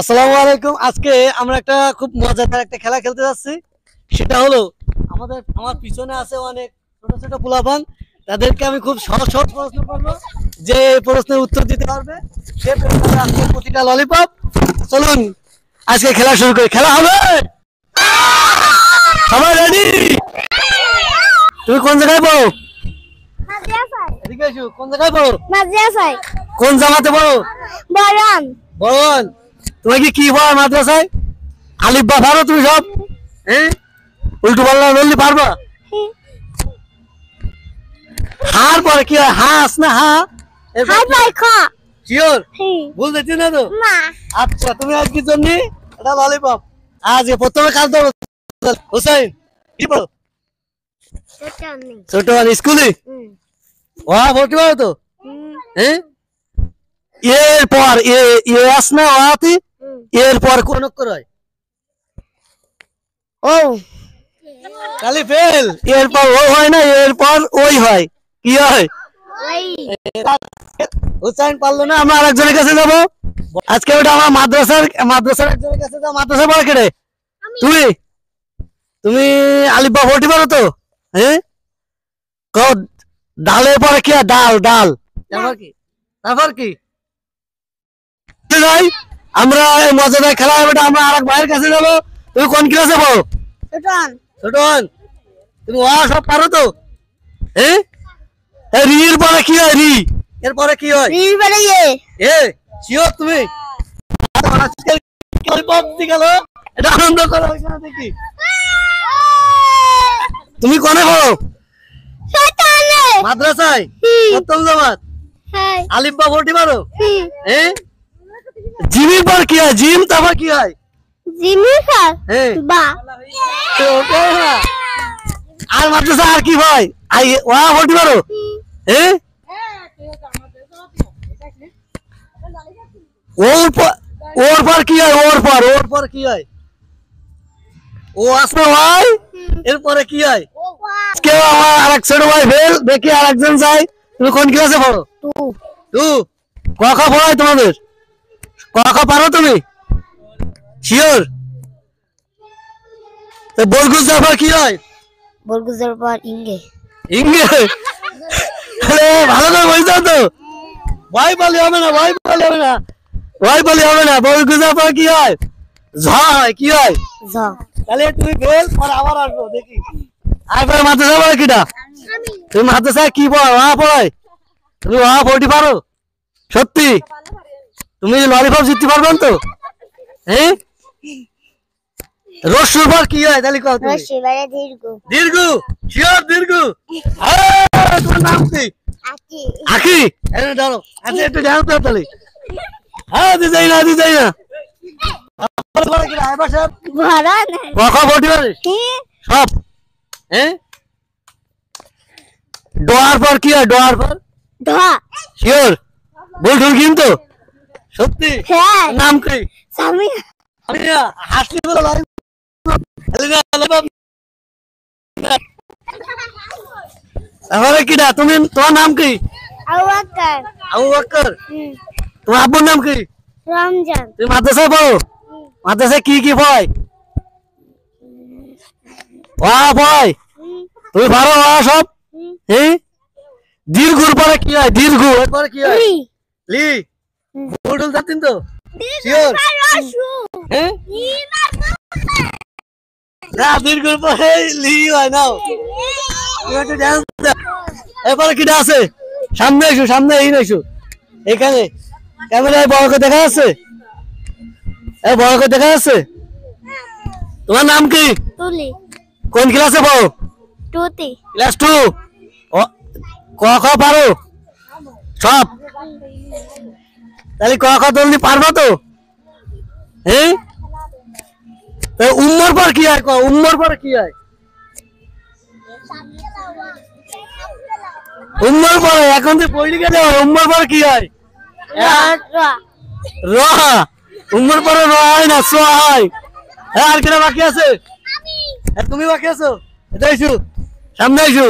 আসসালামু আলাইকুম। আজকে আমরা একটা খুব মজাদার একটা খেলা খেলতে যাচ্ছি। সেটা হলো আমার পিছনে আছে অনেক ছোট ছোট পোলাপান। তাদেরকে আমি খুব সহজ সহজ প্রশ্ন করবো, যে প্রশ্নের উত্তর দিতে পারবে সে পেয়ে যাবে আজকে প্রতিটা ললিপপ। চলুন আজকে খেলা শুরু করি। খেলা হবে, সবাই রেডি? তুমি কোন জায়গায় পড়ো? এদিকে এসো। কোন জায়গায় পড়ো? কোন জামাতে পড়ো? বরণ। তোমাকে কি পড়া মাদ্রাসায়? আলিফ বা পারো তুমি সব? হ্যাঁ, উল্টো পাল্লা বললি পারবা? হার পরে কি হয়? হাস না হা? শিওর? ভুল দেখছি না তো? আচ্ছা, তুমি আজকে জন্য এটা ললিপপ। আজকে প্রথমে কাজ ধরো। হোসেন কি পড়ো? ছোট স্কুলে ভর্তি পারো তো? হ্যাঁ, এরপর আস না ওয়াতি, এরপর কোন অক্ষর হয়? ও খালি ফেল। এরপর ও হয় না, এরপর ওই হয়। কি হয়? হুসাইন পারলো না, আমরা আরেকজনের কাছে যাবো। আজকে ওটা আমার মাদ্রাসার একজনের কাছে যাবো। মাদ্রাসা পড়া কেটে তুমি তুমি আলিফ বা ভর্তি পারো তো? হ্যাঁ, ডালের পরে কি হয়? ডাল। ডাল তারপর কি? আমরা মজাদার খেলা হবে। আমরা আরেক ভাইয়ের কাছে যাবো। তুমি কোন ক্লাসে পড়ো? ছোট। তুমি সব পারো তো? হ্যাঁ, রির পরে কি হয়? রি এরপরে কি হয়? শিওর তুমি? এটা আনন্দ করা হয়েছে না দেখি। তুমি কোনে পড়ো? মাদ্রাসায় প্রথম জামাত। আলিফ বা ভর্তি পারো? হ্যাঁ, জিমের পর কি হয়? জিম তারপর কি হয়? আর মাদ্রাসা আর কি হয়? ভর্তি পারো? হ্যাঁ, ওর পর কি হয়? ওর পর কি হয়? ও আসলে হয়। এরপরে কি হয়? কেউ আমার আরেক ছোট ভাই ফেল দেখি আরেকজন যাই। তুমি কোন ক্লাসে পড়ো? টু। ক খ পড়াই তোমাদের? ক খ পারো তুমি? শিওর? বরগুজার পর কি হয়? ইংগে। ভালো করে বলছো তো? ভয় পালি হবে না। বরগুজার পর কি হয়? ঝ হয়। কি হয়? তাহলে তুমি ফেল, পরে আবার আসবো দেখি। আরেকবার মাদ্রাসা পড়ে কিটা? তুমি মাদ্রাসায় কি পড়ো? পড়ায়? তুমি ভর্তি পারো? সত্যি? তুমি ললিপপ জিততে পারবেন তো? হ্যাঁ, রস্যুর পর কি হয়? তাহলে কত? দীর্ঘ। শিওর? দীর্ঘ। তোমার নাম কি? আখি। ধরো। আচ্ছা, একটু জানো তো তাহলে? হ্যাঁ, দিজাই না। ভর্তি পারিস সব? হ্যাঁ, ডোয়ার পর কি হয়? ডোয়ার পর শিওর? বল ঢুল কিন্তু সত্যি? নাম কি? হাসলি বলো। তাহলে কিটা? তুমি তোমার নাম কি? আবু বকর। তোমার আব্বুর নাম কি? রমজান। তুমি মাদ্রাসায় পড়ো? মাদ্রাসায় কি কি পড়ায়? পড়ায়? তুমি পারো সব? হ্যাঁ, দীর্ঘর পরে কি হয়? দীর্ঘ। এরপরে কি হয়? লি। বলটুল জানতেন তো? শিওর? হ্যাঁ, না, দীর্ঘর পরে লি হয় না। এরপরে কিটা আছে? সামনে এসো। এখানে ক্যামেরায় বড় করে দেখা যাচ্ছে? তোমার নাম কি? কোন ক্লাসে পড়ো? ক্লাস 2। ক খ পারো সব? তাহলে ক খ তুমি পারবো তো? হ্যাঁ, উম্মর পর কি হয়? উম্মর পর কি হয়? উম্মর পরে এখন তো পড়লি গেলে। উম্মর পর কি হয়? র। উম্মর পরে র হয় না, স হয়। হ্যাঁ, আর কেনা বাকি আছে? তুমি বাকি আছো? এটা এসো, সামনে এসো।